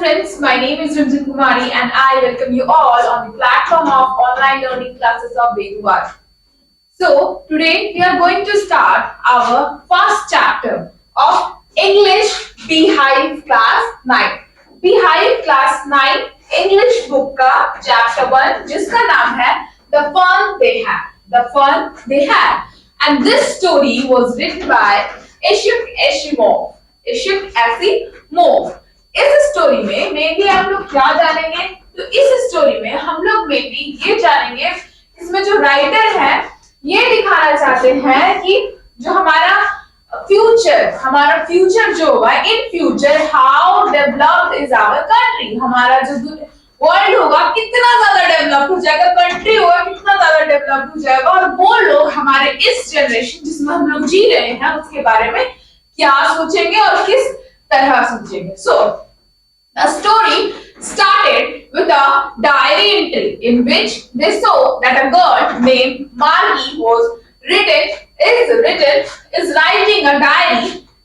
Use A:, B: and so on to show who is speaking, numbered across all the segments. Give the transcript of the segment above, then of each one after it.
A: friends, my name is Rimzin Kumari and I welcome you all on the platform of online learning classes of Veduvar. So, today we are going to start our first chapter of English Beehive Class 9. Beehive Class 9 English book का chapter 1 जिसका नाम है The Fun They Had. The Fun They Had. And this story was written by Isaac Asimov. Isaac Asimov. इस story में mainly आप लोग क्या जानेंगे? तो इस स्टोरी में हम लोग मेनली ये जानेंगे, इसमें जो राइटर है ये दिखाना चाहते हैं कि जो हमारा फ्यूचर जो होगा, in future how developed is our country, हमारा जो वर्ल्ड होगा कितना ज्यादा डेवलप हो जाएगा, कंट्री होगा कितना ज्यादा डेवलप हो जाएगा, और वो लोग हमारे इस जनरेशन जिसमें हम लोग जी रहे हैं उसके बारे में क्या सोचेंगे और किस तरह सोचेंगे. So the story started with a diary entry in which they saw that a girl named Margie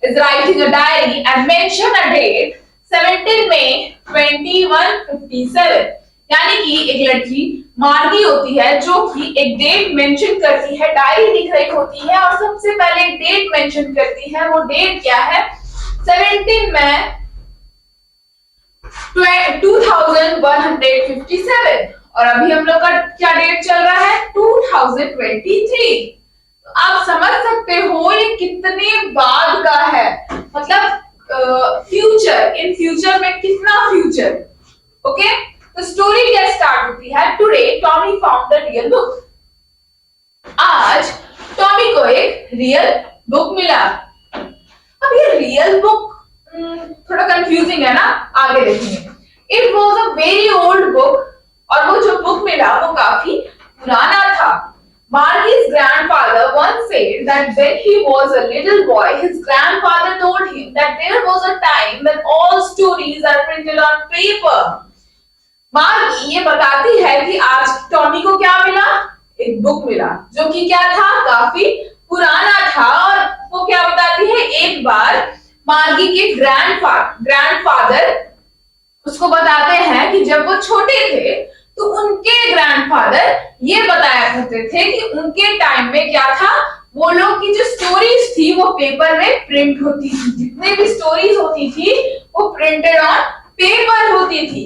A: is writing a diary and mention a date 17 May 2157. यानी कि एक लड़की मार्गी होती है जो कि एक डेट मेंशन करती है, डायरी लिख रही होती है और सबसे पहले एक डेट मेंशन करती है. वो डेट क्या है? 17 मई 2157. और अभी हम लोग का क्या डेट चल रहा है? 2023. तो आप समझ सकते हो ये कितने बाद का है, मतलब फ्यूचर, इन फ्यूचर में कितना फ्यूचर. ओके, तो स्टोरी क्या स्टार्ट होती है? Today Tommy found the real book. आज टॉमी को एक रियल बुक मिला. अब ये रियल बुक थोड़ा कंफ्यूजिंग है ना, आगे देखेंगे. It was a very old book, और वो जो बुक मिला वो काफी पुराना था. Margie's grandfather once said that when he was a little boy, his grandfather told him that there was a time when all stories are printed on paper. मार्गी ये बताती है कि आज टॉमी को क्या मिला? एक बुक मिला जो कि क्या था? काफी पुराना था. और वो क्या बताती है? एक बार मार्गी के ग्रैंडफादर उसको बताते हैं कि जब वो छोटे थे तो उनके ग्रैंडफादर ये बताया करते थे कि उनके टाइम में क्या था, वो लोग की जो स्टोरीज थी वो पेपर में प्रिंट होती थी. जितने भी स्टोरीज होती थी वो प्रिंटेड ऑन पेपर होती थी.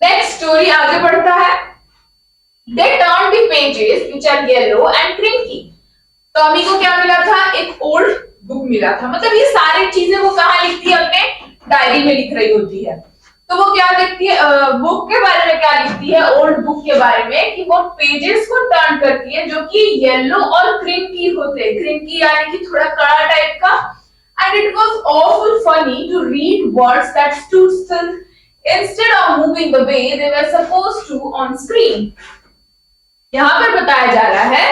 A: नेक्स्ट स्टोरी आगे बढ़ता है. They turned the pages which are yellow and crinky. Tommy को क्या मिला था? एक ओल्ड बुक मिला था. मतलब ये सारी चीजें वो कहाँ लिखती है? अपने डायरी में लिख रही होती है. तो वो क्या लिखती है? बुक के बारे में क्या लिखती है? ओल्ड बुक के बारे में कि वो पेजेस को टर्न करती है जो कि येलो और क्रिंकी होते हैं. क्रिंकी यानी कि थोड़ा कड़ा टाइप का. And it was awful funny to read words that stood still instead of moving the way they were supposed to on screen. यहाँ पर बताया जा रहा है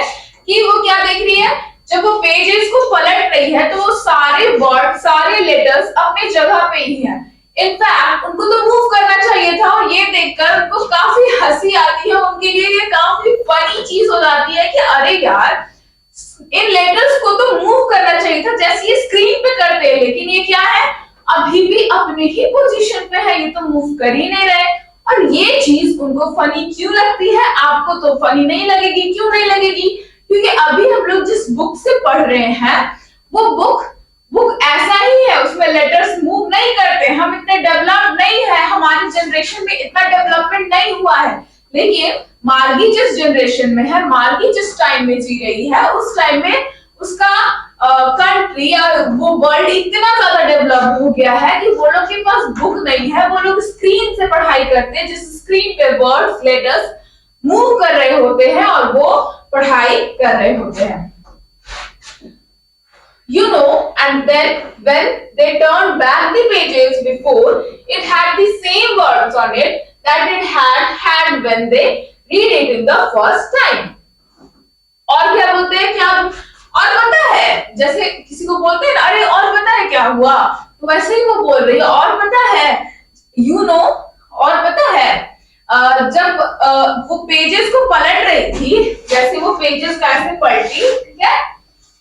A: कि वो क्या देख रही है? जब वो पेजेस को पलट रही है तो वो सारे वर्ड, सारे लेटर्स अपनी जगह पे ही हैं. इनफैक्ट उनको तो मूव करना चाहिए था, और ये देखकर उनको काफी हंसी आती है. उनके लिए ये काफी फनी चीज हो जाती है कि अरे यार, इन लेटर्स को तो मूव करना चाहिए था जैसे ये स्क्रीन पे करते हैं, लेकिन ये क्या है? अभी भी अपने ही पोजीशन पे है, ये तो मूव कर ही नहीं रहे. और ये चीज उनको फनी क्यों लगती है? आपको तो फनी नहीं लगेगी. क्यों नहीं लगेगी? क्योंकि अभी हम लोग जिस बुक से पढ़ रहे हैं वो बुक ऐसा ही है, उसमें लेटर्स मूव नहीं करते. हम इतने डेवलप नहीं है, हमारी जनरेशन में इतना डेवलपमेंट नहीं हुआ है. लेकिन मार्गी जिस जनरेशन में है, मार्गी जिस टाइम में जी रही है, उस टाइम में उसका कंट्री या वो वर्ल्ड इतना ज्यादा डेवलप हो गया है कि वो लोग के पास बुक नहीं है. वो लोग स्क्रीन से पढ़ाई करते हैं, जिस स्क्रीन पे वर्ड्स, लेटर्स मूव कर रहे होते हैं और वो पढ़ाई कर रहे होते हैं. You know, and then when they turned back the pages before, it had the same words on it that it had when they read it in the first time. और क्या बोलते हैं? क्या और पता है? जैसे किसी को बोलते हैं ना, अरे और पता है क्या हुआ, तो वैसे ही वो बोल रही है और पता है, you know, और पता है. जब वो पेजेस को पलट रही थी, जैसे वो पेजेस कैसे पलटी, ठीक है,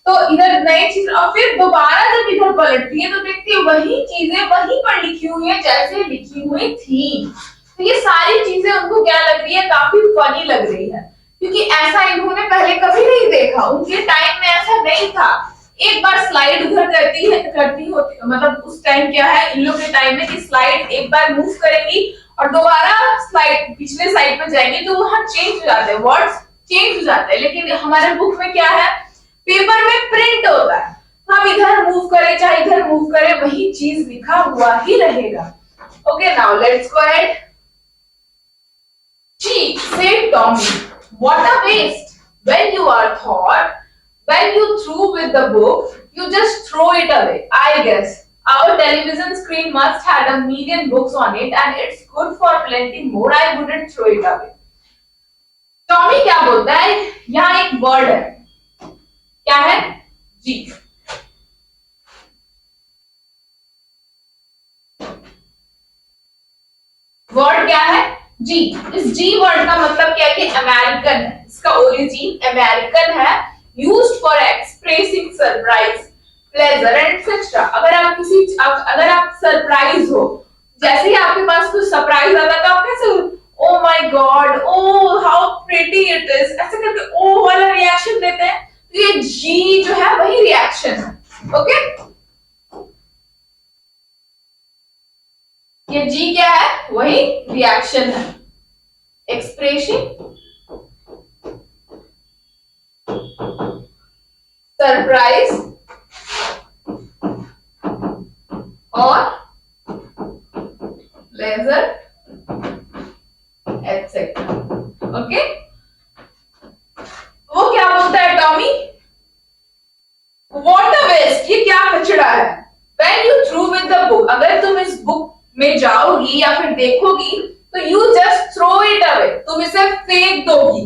A: तो इधर नई चीज, और फिर दोबारा जब इधर पलटती है तो देखती है वही चीजें वहीं पर लिखी हुई है जैसे लिखी हुई थी। तो ये सारी चीजें उनको क्या लग रही है, काफी फनी लग रही है, क्योंकि ऐसा इन्होंने पहले कभी नहीं देखा, उनके टाइम में ऐसा नहीं था। एक बार स्लाइड उधर करती होती, मतलब उस टाइम क्या है इन लोग के टाइम में कि स्लाइड एक बार मूव करेंगी और दोबारा स्लाइड पिछले साइड पे जाएंगे तो वहां चेंज हो जाते हैं, वर्ड्स चेंज हो जाते हैं। लेकिन हमारे बुक में क्या है, पेपर में प्रिंट होता है, हम इधर मूव करें चाहे इधर मूव करें वही चीज लिखा हुआ ही रहेगा। Okay, now let's go ahead. She said Tommy, what a waste. When you are thought, when you through with the book, you just throw it away. I guess our television screen must had a million books on it and it's good for plenty more. I wouldn't throw it away. Tommy क्या बोलता है, यहाँ एक word है, क्या है, जी। Word क्या है, जी। इस जी वर्ड का मतलब क्या है कि अमेरिकन है, इसका ओरिजिन अमेरिकन है, used for expressing surprise, pleasure and etcetera. अगर आप सरप्राइज हो, जैसे ही आपके पास कुछ सरप्राइज आता है तो आप कैसे, oh my God, oh how pretty it is, ऐसे करके ओ वाला रिएक्शन देते हैं। तो ये जी जो है वही रिएक्शन है। ओके, ये जी क्या है, वही रिएक्शन है, एक्सप्रेशन, सरप्राइज और प्लेजर एटसेट्रा। ओके, वो क्या बोलता है टॉमी, व्हाट अ वेस्ट, ये क्या कचरा है। When you through with the book, अगर तुम इस बुक में जाओगी या फिर देखोगी तो you just throw it away, तुम इसे फेंक दोगी।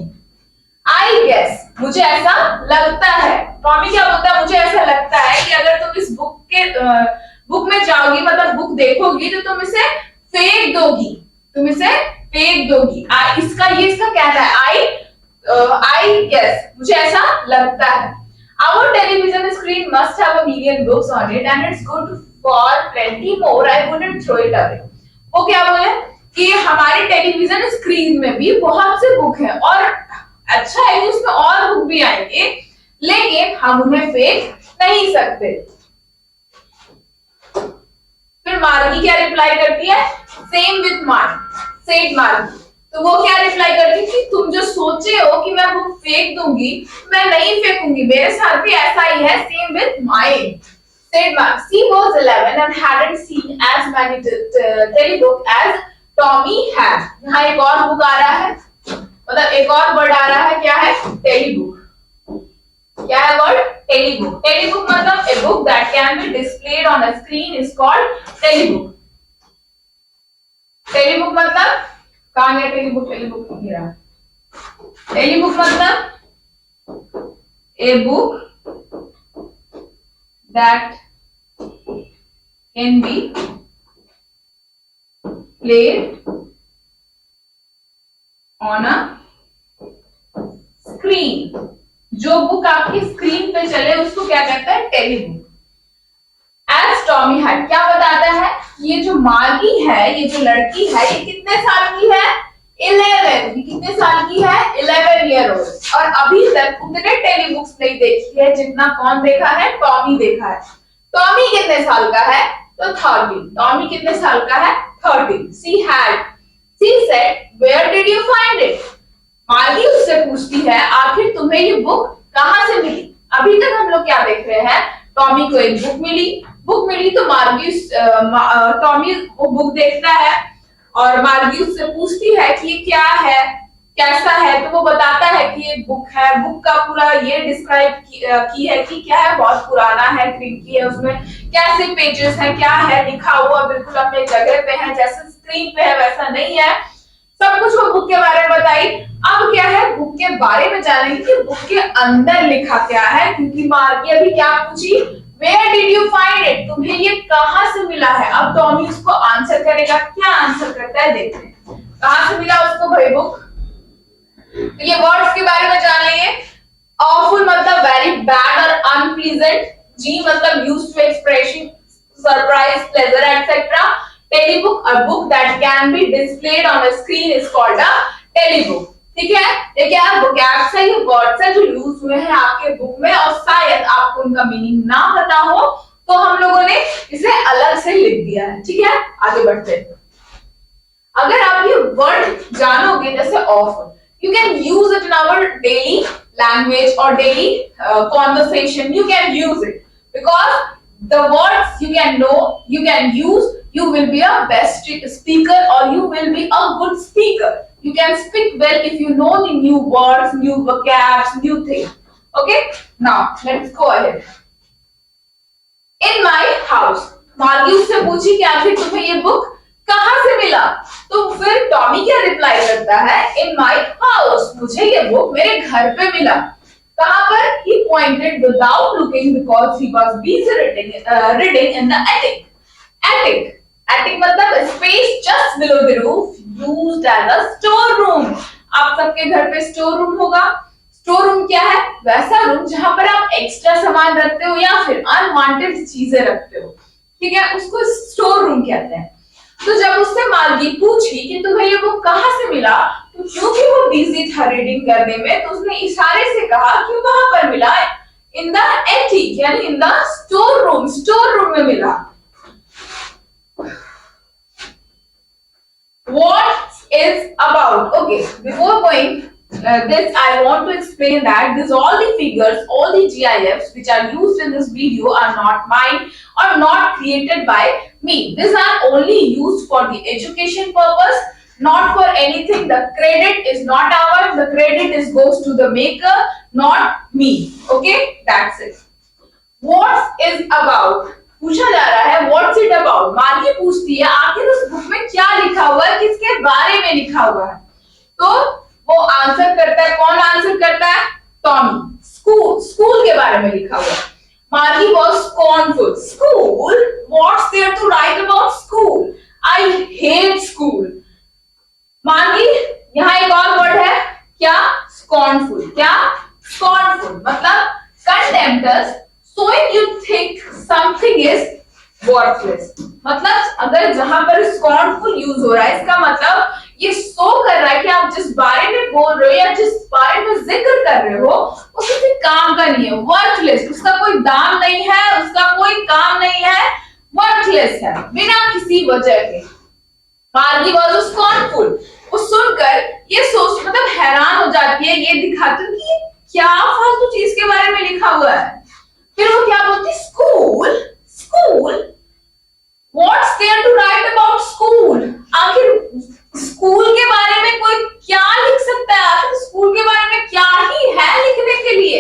A: आई गेस, मुझे ऐसा लगता है, टॉमी क्या बोलता है, मुझे ऐसा लगता है कि अगर तुम इस बुक में जाओगी, मतलब बुक देखोगी तो तुम इसे फेंक दोगी, तुम इसे फेंक दोगी। इसका कहना है, आई गेस, मुझे ऐसा लगता है। Our television screen must have a million books on it and it's good for plenty more. I wouldn't throw it away. वो क्या बोले कि हमारे टेलीविजन स्क्रीन में भी बहुत से बुक हैं और अच्छा है कि उसमें और बुक भी आएंगे, लेकिन हम उन्हें फेंक नहीं सकते। फिर मार्गी क्या रिप्लाई करती है, सेम विथ मार्गी। तो वो क्या रिप्लाई करती है कि तुम जो सोचे हो कि मैं बुक फेंक दूंगी, मैं नहीं फेंकूंगी, मेरे साथ भी ऐसा ही है, same with mind. Said Mark. She was 11 and hadn't seen as many telebook as Tommy had. यहाँ एक और बुक आ रहा है, मतलब एक और वर्ड आ रहा है, क्या है, टेलीबुक। क्या है वर्ड, टेलीबुक। टेलीबुक मतलब a book that can be displayed on a screen is called टेलीबुक। टेलीबुक मतलब कहाँ गया टेलीबुक, टेलीबुक गिरा। टेलीबुक मतलब a book that can be played on a screen, जो बुक आपकी स्क्रीन पे चले उसको क्या कहता है, टेलीबुक। एज टॉमी हैड, क्या बताता है, ये जो मार्गी है, ये जो लड़की है, ये कितने साल की है, 11। ये कितने साल की है, 11 ईयर ओल्ड, और अभी तक उतने टेलीबुक्स नहीं देखी है जितना कौन देखा है, टॉमी देखा है। टॉमी कितने साल का है, तो 30। टॉमी कितने साल का है, 30। She said, where did you find it? मार्गी उससे पूछती है, आखिर तुम्हें ये बुक कहाँ से मिली। अभी तक हम लोग क्या देख रहे हैं, टॉमी को एक बुक मिली तो मार्गी टॉमी वो बुक देखता है और मार्गी उससे पूछती है कि ये क्या है, कैसा है, तो वो बताता है कि ये बुक है। बुक का पूरा ये डिस्क्राइब की है कि क्या है, बहुत पुराना है, क्रिंकी है, उसमें कैसे पेजेस हैं, क्या है लिखा हुआ, बिल्कुल अपने जगह पे है, जैसे स्क्रीन पे है वैसा नहीं है, सब कुछ वो बुक के बारे में बताई। अब क्या है, बुक के बारे में जानेंगे कि बुक के अंदर लिखा क्या है, क्योंकि मार्गी अभी क्या पूछी, where did you find it, तुम्हें ये कहाँ से मिला है। अब टॉमी उसको आंसर करेगा, क्या आंसर करता है देखते हैं, कहाँ से मिला उसको भाई बुक। तो ये वर्ड्स के बारे में जान लेंगे। awful मतलब very bad or unpleasant. G मतलब used to expression surprise, pleasure, etc. Telebook, a book that can be displayed on a screen is called a telebook. ठीक है, ये क्या vocabs है, ये words है जो यूज हुए हैं आपके बुक में और शायद आपको उनका मीनिंग ना पता हो तो हम लोगों ने इसे अलग से लिख दिया है. ठीक है, आगे बढ़ते हैं. अगर आप ये वर्ड जानोगे जैसे offer, you can use it in our daily language or daily conversation. You can use it because the words you can know, you can use, you will be a best speaker or you will be a good speaker. You can speak well if you know the new words, new vocabs, new things. Okay, now let's go ahead. In my house, मार्गी उससे पूछी कि आखिर तुम्हें ये book कहां से मिला. तो फिर टॉमी क्या रिप्लाई करता है, इन माई हाउस, मुझे ये बुक मेरे घर पे मिला. कहां पर? he pointed without looking because he was busy reading in the attic. attic मतलब space just below the roof used as a store room. आप सबके घर पे स्टोर रूम होगा. स्टोर रूम क्या है? वैसा रूम जहां पर आप एक्स्ट्रा सामान रखते हो या फिर अनवांटेड चीजें रखते हो. ठीक है, उसको स्टोर रूम कहते हैं. तो जब उससे मार्गी पूछी कि तुम्हें ये बुक कहां से मिला, तो क्योंकि वो बिजी था रीडिंग करने में तो उसने इशारे से कहा कि वहां पर मिला, इन द एटिक यानी इन द स्टोर रूम में मिला. What is about? Okay, before going this, I want to explain that this all the figures, all the GIFs which are used in this video are not mine or not created by me. These are only used for the education purpose, not for anything. The credit is not ours. The credit is goes to the maker, not me. Okay, that's it. What is about? पूछा जा रहा है what's it about. मार्गी पूछती है आखिर उस book में क्या लिखा हुआ है, किसके बारे में लिखा हुआ है. तो वो आंसर करता है. कौन आंसर करता है? टॉमी. स्कूल के बारे में लिखा हुआ है. Margie was scornful. School, what's there to write about school? I hate school. Margie, यहाँ एक और वर्ड है क्या? स्कॉर्नफुल. क्या? स्कॉर्नफुल मतलब कंटेम्प्टस. So if you think something is worthless, मतलब अगर जहां पर scornful यूज हो रहा है इसका मतलब ये शो कर रहा है कि आप जिस बारे में बोल रहे हो या जिस बारे में जिक्र कर रहे हो वो किसी काम का नहीं है. worthless, उसका कोई दाम नहीं है, उसका कोई काम नहीं है, worthless है बिना किसी वजह के. मार्गी was scornful. वो सुनकर ये सोच मतलब हैरान हो जाती है, ये दिखाती है कि क्या फालतू चीज के बारे में लिखा हुआ है. फिर वो क्या बोलती? School, what's there to write about school? आखिर स्कूल के बारे में कोई क्या लिख सकता है? आखिर स्कूल के बारे में क्या ही है लिखने के लिए?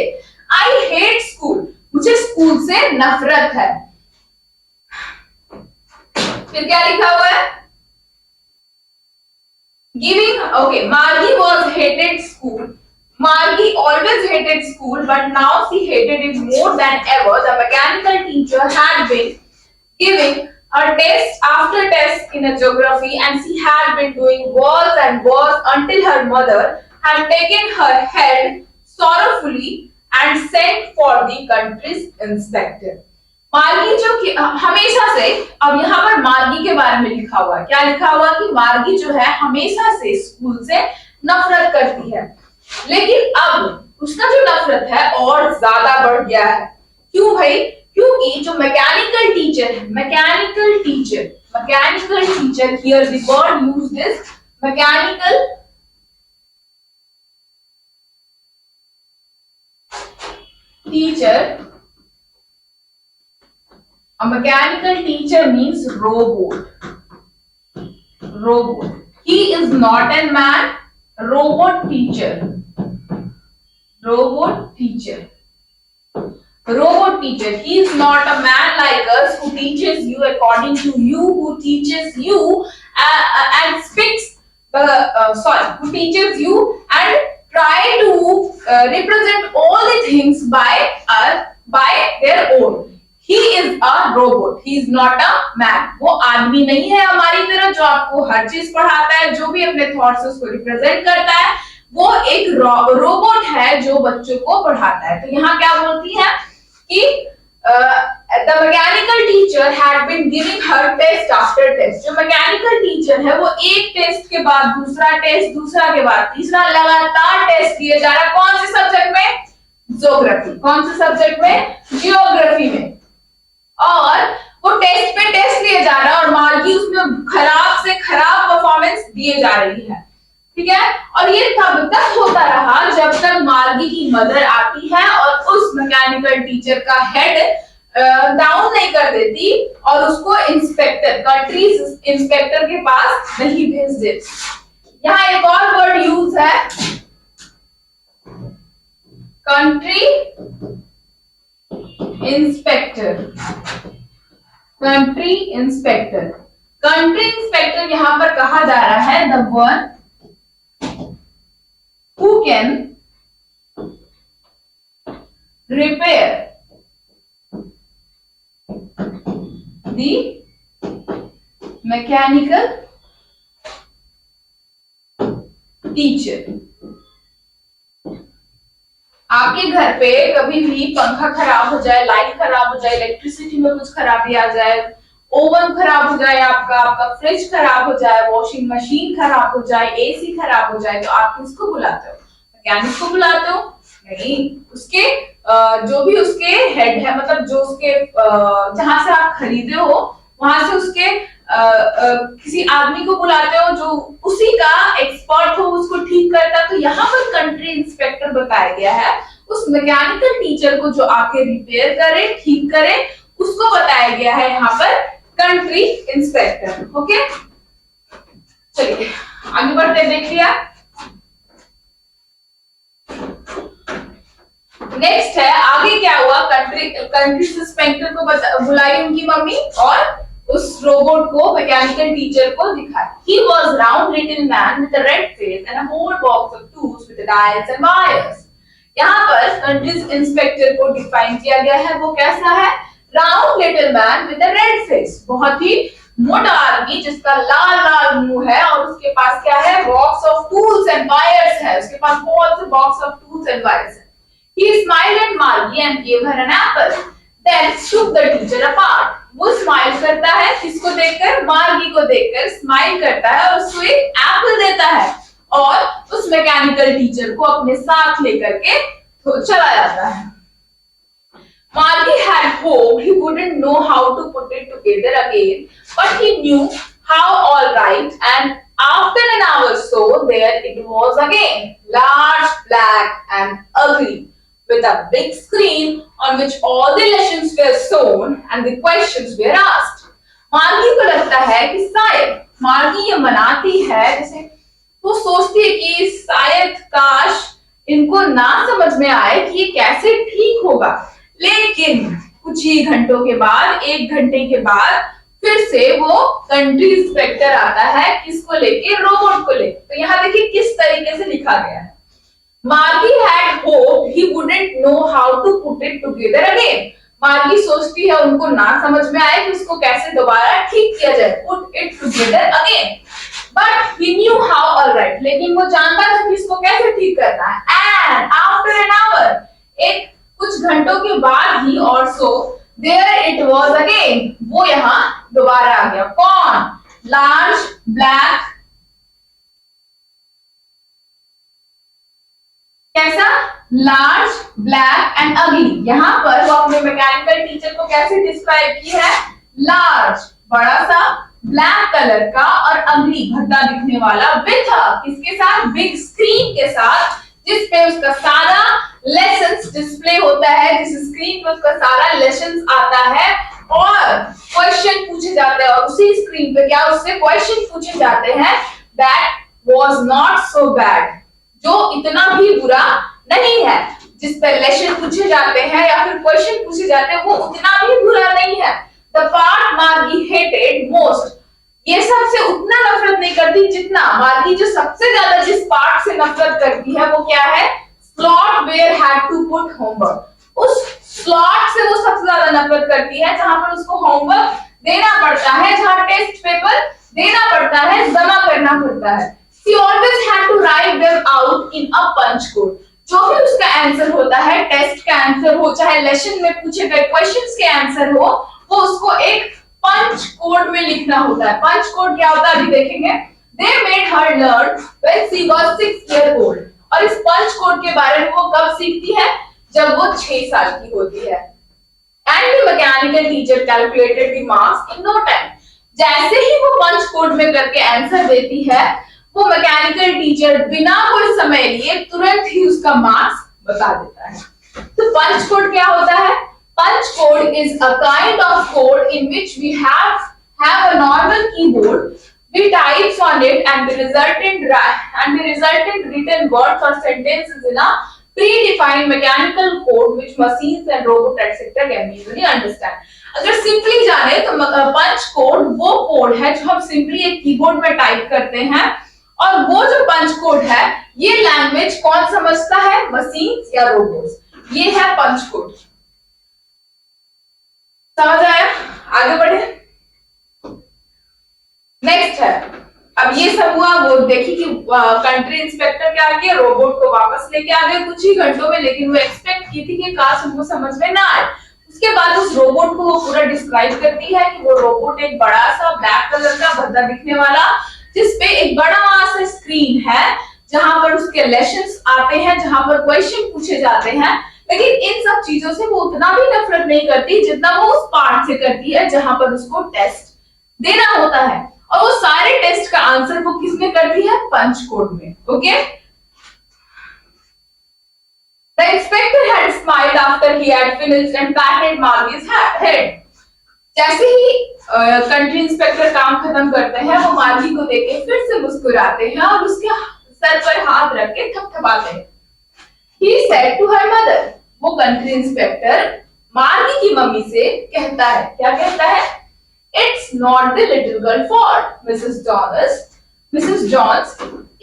A: आई हेट स्कूल, मुझे स्कूल से नफरत है. फिर क्या लिखा हुआ है? गिविंग. ओके, मार्गी was hated school. Margie always hated school, but now she hated it more than ever. The mechanical teacher had been giving her test after test in a geography, and she had been doing worse and worse until her mother had taken her head sorrowfully and sent for the country's inspector. मार्गी जो कि हमेशा से, अब यहाँ पर मार्गी के बारे में लिखा हुआ है. क्या लिखा हुआ कि मार्गी जो है हमेशा से स्कूल से नफरत करती है, लेकिन अब उसका जो नफरत है और ज्यादा बढ़ गया है. क्यों भाई? क्योंकि जो मैकेनिकल टीचर है, mechanical teacher here the word used is mechanical teacher. A mechanical teacher means robot. He is not a man. Robot teacher. He is not a man like us who teaches you according to you, who teaches you and speaks who teaches you and try to represent all the things by their own. He is a robot. He is not a man. वो आदमी नहीं है हमारी तरह जो आपको हर चीज पढ़ाता है, जो भी अपने थॉट्स उसको रिप्रेजेंट करता है. वो एक रोबोट है जो बच्चों को पढ़ाता है। तो यहाँ क्या बोलती है कि the mechanical teacher had been giving her test after test। जो मैकेनिकल टीचर है वो एक टेस्ट के बाद दूसरा टेस्ट, दूसरा के बाद तीसरा, लगातार टेस्ट दिए जा रहा है। कौन से सब्जेक्ट में? ज्योग्राफी। कौन से सब्जेक्ट में? ज्योग्राफी में। और वो टेस्ट पे टेस्ट लिए जा रहा है और मार्गी उसमें खराब से खराब परफॉर्मेंस दिए जा रही है, ठीक है। और ये तब तक होता रहा जब तक मार्गी की मदर आती है और उस मैकेनिकल टीचर का हेड डाउन नहीं कर देती और उसको इंस्पेक्टर, कंट्री इंस्पेक्टर के पास नहीं भेज देती। यहाँ एक और वर्ड यूज है, country inspector. Country inspector, country inspector यहां पर कहा जा रहा है the one who can repair the mechanical teacher। आपके घर पे कभी भी पंखा खराब हो जाए, लाइट खराब हो जाए, इलेक्ट्रिसिटी में कुछ खराबी आ जाए, ओवन खराब हो जाए, आपका फ्रिज खराब हो जाए, वॉशिंग मशीन खराब हो जाए, एसी खराब हो जाए, तो आप किसको बुलाते हो? मैकेनिक को बुलाते हो? नहीं, उसके जो भी उसके हेड है, मतलब जो उसके जहां से आप खरीदे हो वहां से उसके किसी आदमी को बुलाते हो जो उसी का एक्सपर्ट हो, उसको ठीक करता। तो यहाँ पर कंट्री इंस्पेक्टर बताया गया है, उस मैकेनिकल टीचर को जो आके रिपेयर करे, ठीक करे, उसको बताया गया है यहाँ पर कंट्री इंस्पेक्टर। ओके, चलिए आगे बढ़ते, देख लिया। नेक्स्ट है, आगे क्या हुआ? कंट्री इंस्पेक्टर को बुलाई उनकी मम्मी और उस रोबोट को, मैकेनिकल टीचर को दिखाया। He was round little man with a red face and a whole box of tools with dials and wires। यहाँ पर कंट्री इंस्पेक्टर को डिफाइन किया गया है, वो कैसा है? Round little man with a red face, बहुत ही मोटा आदमी जिसका लाल लाल मुंह है और उसके पास क्या है? Box of tools and wires है, उसके पास बहुत से box of tools and wires है। He smiled at Margie and gave her an apple, then shook the teacher apart। वो स्माइल करता है, किसको देखकर? मार्गी को देखकर स्माइल करता है और उसको एक एप्पल देता है और उस मैकेनिकल टीचर को अपने साथ लेकर के चला जाता है। Margie had hoped he wouldn't know how to put it together again, but he knew how all right, and after an hour or so, there it was again, large, black and ugly, with a big screen on which all the lessons were shown and the questions were asked। मार्गी को लगता है कि शायद मार्गी ये मनाती है, जैसे वो सोचती है कि शायद काश इनको ना समझ में आए कि ये कैसे ठीक होगा। लेकिन कुछ ही घंटों के बाद, 1 घंटे के बाद फिर से वो कंट्री इंस्पेक्टर आता है, किसको लेके? रोबोट को लेके। तो यहाँ देखिए किस तरीके से लिखा गया है। Margie had hoped he wouldn't know how to put it together again। मार्गी सोचती है उनको ना समझ में आए कि उसको कैसे दोबारा ठीक किया जाए, put it together again, but he knew how all right। लेकिन वो जानता था कि इसको कैसे ठीक करना है। And after an hour, एक कुछ घंटों के बाद ही और so there it was again, वो यहाँ दोबारा आ गया। कौन? Large, black, कैसा? लार्ज, ब्लैक एंड अगली। यहाँ पर वो अपने मैकेनिकल टीचर को कैसे डिस्क्राइब की है? लार्ज, बड़ा सा, ब्लैक कलर का, और अगली, भद्दा दिखने वाला, विथ किसके साथ? बिग स्क्रीन के साथ, जिसपे उसका सारा लेसन्स डिस्प्ले होता है, जिस स्क्रीन पे उसका सारा लेसन्स आता है और क्वेश्चन पूछे जाते हैं, और उसी स्क्रीन पे क्या उससे क्वेश्चन पूछे जाते हैं। That was not so bad, जो इतना भी बुरा नहीं है। जिस पर लेसन पूछे जाते हैं या फिर क्वेश्चन पूछे जाते हैं वो उतना भी बुरा नहीं है। द पार्ट मार्गी हेटेड मोस्ट, ये सबसे उतना नफरत नहीं करती जितना मार्गी जो सबसे ज्यादा जिस पार्ट से नफरत करती है वो क्या है? Slot where had to put homework. उस स्लॉट से वो सबसे ज्यादा नफरत करती है जहां पर उसको होमवर्क देना पड़ता है, जहां टेस्ट पेपर देना पड़ता है, जमा करना पड़ता है। She always had to write them out in a punch code. जो भी उसका आंसर होता है, टेस्ट का आंसर हो चाहे लेसन में पूछे गए क्वेश्चंस के आंसर हो, वो उसको एक पंच कोड में लिखना होता है। पंच कोड क्या होता है अभी देखेंगे। They made her learn when she was 6 years old. और इस पंच कोड के बारे में वो कब सीखती है? जब वो 6 साल की होती है। And the mechanical teacher calculated the marks in no time. जैसे ही वो पंच कोड में करके आंसर देती है, वो मैकेनिकल टीचर बिना कोई समय लिए तुरंत ही उसका मार्क्स बता देता है। तो पंच कोड क्या होता है? Punch code is a kind of code in which we have a normal keyboard with types on it and the resultant written words or sentences in a predefined mechanical code which machines and robots etc. can easily understand. अगर simply जाने तो पंच code वो code है जो हम simply एक keyboard में type करते हैं, और वो जो पंच कोड है ये लैंग्वेज कौन समझता है? मशीन्स या रोबोट्स। ये है पंच कोड। समझ आया? आगे बढ़े। नेक्स्ट है, अब ये सब हुआ, वो देखी कि कंट्री इंस्पेक्टर क्या किया, रोबोट को वापस लेके आ गए कुछ ही घंटों में, लेकिन वो एक्सपेक्ट की थी कि काश उनको समझ में ना आए। उसके बाद उस रोबोट को वो पूरा डिस्क्राइब करती है कि वो रोबोट एक बड़ा सा ब्लैक कलर का भद्दा दिखने वाला, जिसपे एक बड़ा सा स्क्रीन है जहां पर उसके लेसन्स आते हैं, जहां पर क्वेश्चन पूछे जाते हैं। लेकिन इन सब चीजों से वो उतना भी नफरत नहीं करती जितना वो उस पार्ट से करती है जहां पर उसको टेस्ट देना होता है, और वो सारे टेस्ट का आंसर वो किसमें करती है? पंच कोड में। Okay. The inspector had smiled after he had finished and patted Margie's head. जैसे ही कंट्री इंस्पेक्टर काम खत्म करते हैं, वो मार्गी को देख के फिर से मुस्कुराते हैं और उसके सर पर हाथ रख के थपथपाते हैं। He said to her mother. वो कंट्री इंस्पेक्टर मार्गी की मम्मी से कहता है, क्या कहता है? It's not the little girl fault, Mrs. Jones.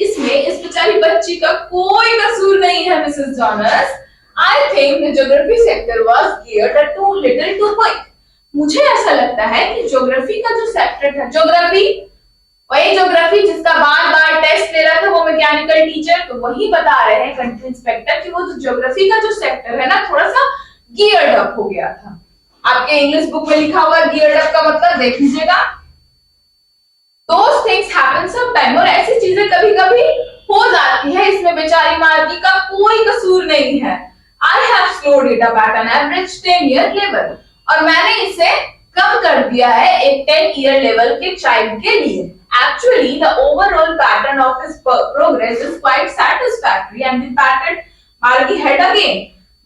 A: इसमें इस बेचारी बच्ची का कोई कसूर नहीं है, Mrs. Jones. I think the geography sector was geared too little too quick. मुझे ऐसा लगता है कि ज्योग्राफी का जो सेक्टर था, वही ज्योग्राफी जिसका बार बार टेस्ट ले रहा था वो मैकेनिकल टीचर, तो वही बता रहे हैं कंट्री इंस्पेक्टर कि वो जो ज्योग्राफी का जो सेक्टर है ना, थोड़ा सा गियर्ड अप हो गया था। आपके इंग्लिश बुक में लिखा हुआ गियर्ड अप का मतलब देख लीजिएगा। Those things happen sometime, और ऐसी चीजें कभी कभी हो जाती है, इसमें बेचारी मार्गी का कोई कसूर नहीं है। I have slowed it up at an average 10-year level, और मैंने इसे कम कर दिया है एक 10-year लेवल के चाइल्ड के लिए। Actually, the overall pattern of his progress is quite satisfactory and the pattern मार्गी head again.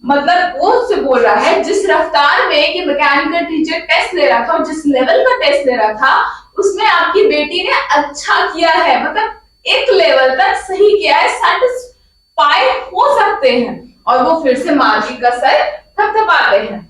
A: मतलब वो उससे बोल रहा है जिस रफ्तार में कि मैकेनिकल टीचर टेस्ट ले रहा था और जिस लेवल का टेस्ट ले रहा था, उसमें आपकी बेटी ने अच्छा किया है, मतलब एक लेवल तक सही किया है, सेटिस्फाइड हो सकते हैं। और वो फिर से मार्गी का सर थपथपाते हैं।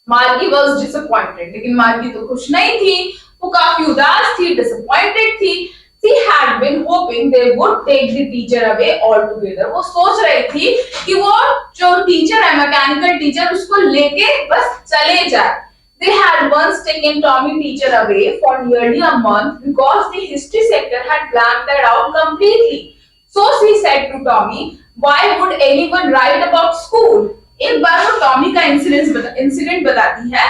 A: मार्गी वाज डिसअपॉइंटेड, लेकिन मार्गी तो खुश नहीं थी, वो काफी उदास थी, डिसअपॉइंटेड थी। She had been hoping they would take the teacher away altogether. वो सोच रही थी कि वो जो टीचर है, मैकेनिकल टीचर, उसको लेके बस चले जाए। They had once taken Tommy teacher away for nearly a month because the history sector had blanked that out completely. So she said to Tommy, "Why would anyone write about school?" एक बार वो Tommy का incident बताती है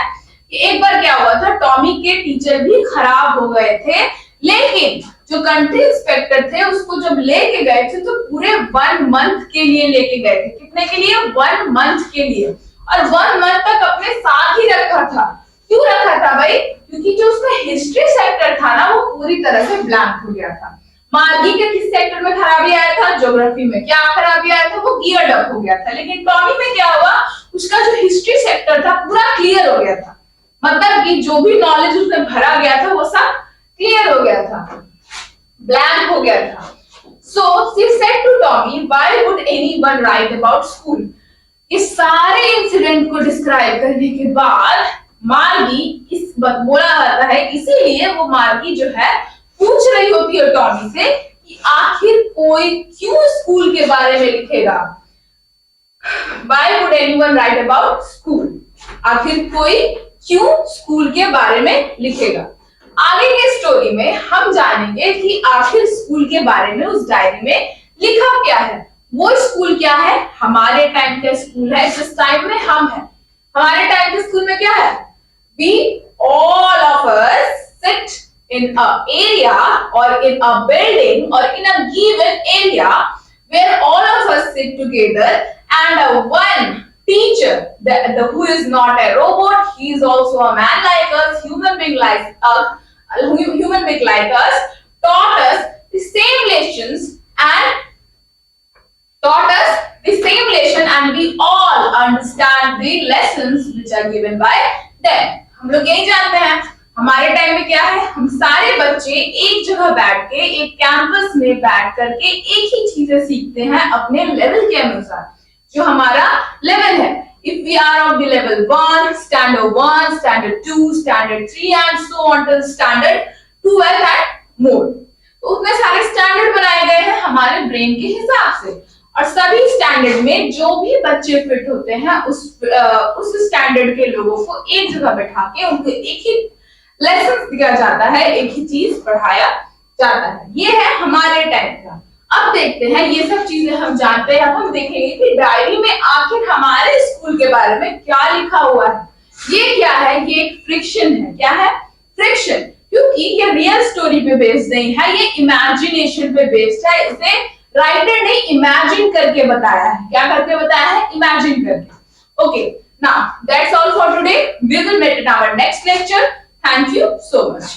A: कि एक बार क्या हुआ था, टॉमी के टीचर भी खराब हो गए थे, लेकिन जो कंट्री इंस्पेक्टर थे उसको जब लेके गए थे तो पूरे 1 मंथ के लिए लेके गए थे। कितने के लिए? 1 मंथ के लिए, और 1 मंथ तक अपने साथ ही रखा था। क्यों रखा था भाई? क्योंकि जो उसका हिस्ट्री सेक्टर था ना, वो पूरी तरह से ब्लैंक हो गया था। मार्गी के किस सेक्टर में खराबी आया था? ज्योग्राफी में। क्या खराबी आया था? वो गियर्ड अप हो गया था। लेकिन टॉमी में क्या हुआ? उसका जो हिस्ट्री सेक्टर था पूरा क्लियर हो गया था, मतलब कि जो भी नॉलेज उसमें भरा गया था वो सब क्लियर हो गया था, ब्लैंक हो गया था। So she said to Tommy, "Why would anyone write about school?" इस सारे इंसिडेंट को डिस्क्राइब करने के बाद मार्गी इस बोला जाता है, इसीलिए वो मार्गी जो है पूछ रही होती है टॉमी से कि आखिर कोई क्यों स्कूल के बारे में लिखेगा। Why would anyone write about school? आखिर कोई क्यों स्कूल के बारे में लिखेगा। आगे के स्टोरी में हम जानेंगे कि आखिर स्कूल के बारे में उस डायरी में लिखा क्या है। वो स्कूल क्या है? हमारे टाइम का स्कूल है, जिस टाइम में हम हैं। हमारे टाइम के स्कूल में क्या है? We all of us sit in a area or in a building or in a given area where all of us sit together and one teacher who is not a robot, he is also a man like us, human being like us, taught us the same lessons and we all understand the lessons which are given by them. हम लोग यही जानते हैं हमारे time में क्या है, हम सारे बच्चे एक जगह बैठ के एक कैंपस में बैठ करके एक ही चीजें सीखते हैं अपने लेवल के अनुसार, जो हमारा लेवल है। If we are of the level 1, standard 2, standard 3 and so on till standard 12 and more, तो उतने सारे स्टैंडर्ड बनाए गए हैं हमारे ब्रेन के हिसाब से, और सभी स्टैंडर्ड में जो भी बच्चे फिट होते हैं उस स्टैंडर्ड के लोगों को एक जगह बैठा के उनको एक ही लेसन दिया जाता है, एक ही चीज पढ़ाया जाता है। ये है हमारे टाइम का। अब देखते हैं, ये सब चीजें हम जानते हैं, अब हम देखेंगे कि डायरी में आखिर हमारे स्कूल के बारे में क्या लिखा हुआ है। ये क्या है? ये एक फ्रिक्शन है। क्या है? फ्रिक्शन, क्योंकि ये रियल स्टोरी पे बेस्ड नहीं है, ये इमेजिनेशन पे बेस्ड है। इसे राइटर ने इमेजिन करके बताया है। क्या करके बताया है? इमेजिन करके। Okay, now that's all for today. We will meet in our next lecture. Thank you so much.